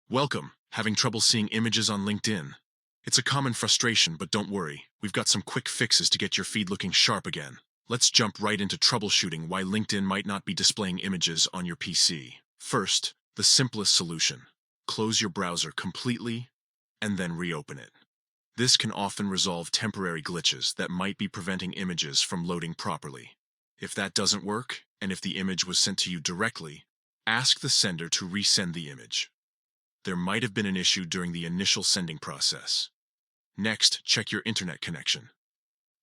Welcome. Having trouble seeing images on LinkedIn? It's a common frustration, but don't worry. We've got some quick fixes to get your feed looking sharp again. Let's jump right into troubleshooting why LinkedIn might not be displaying images on your PC. First, the simplest solution. Close your browser completely and then reopen it. This can often resolve temporary glitches that might be preventing images from loading properly. If that doesn't work, and if the image was sent to you directly, ask the sender to resend the image. There might have been an issue during the initial sending process. Next, check your internet connection.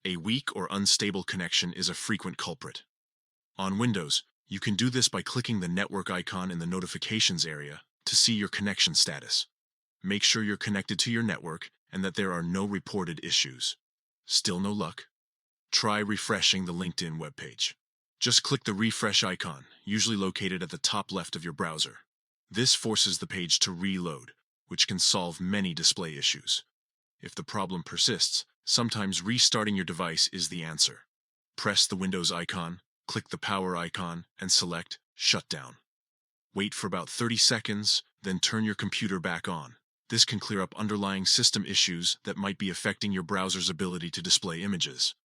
A weak or unstable connection is a frequent culprit. On Windows, you can do this by clicking the network icon in the notifications area to see your connection status. Make sure you're connected to your network and that there are no reported issues. Still no luck? Try refreshing the LinkedIn webpage. Just click the refresh icon, usually located at the top left of your browser. This forces the page to reload, which can solve many display issues. If the problem persists, sometimes restarting your device is the answer. Press the Windows icon, click the power icon, and select Shutdown. Wait for about 30 seconds, then turn your computer back on. This can clear up underlying system issues that might be affecting your browser's ability to display images.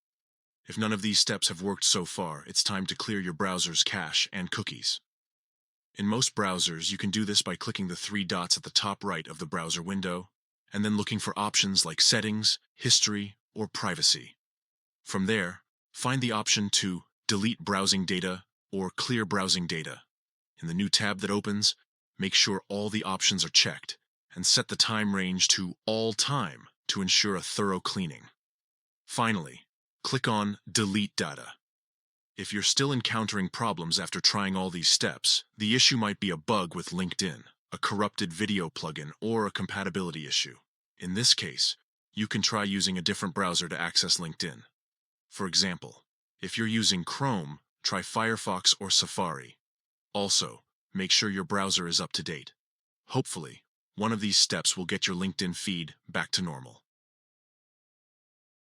If none of these steps have worked so far, it's time to clear your browser's cache and cookies. In most browsers, you can do this by clicking the three dots at the top right of the browser window, and then looking for options like Settings, History, or Privacy. From there, find the option to Delete Browsing Data or Clear Browsing Data. In the new tab that opens, make sure all the options are checked, and set the time range to All Time to ensure a thorough cleaning. Finally, click on Delete Data. If you're still encountering problems after trying all these steps, the issue might be a bug with LinkedIn, a corrupted video plugin, or a compatibility issue. In this case, you can try using a different browser to access LinkedIn. For example, if you're using Chrome, try Firefox or Safari. Also, make sure your browser is up to date. Hopefully, one of these steps will get your LinkedIn feed back to normal.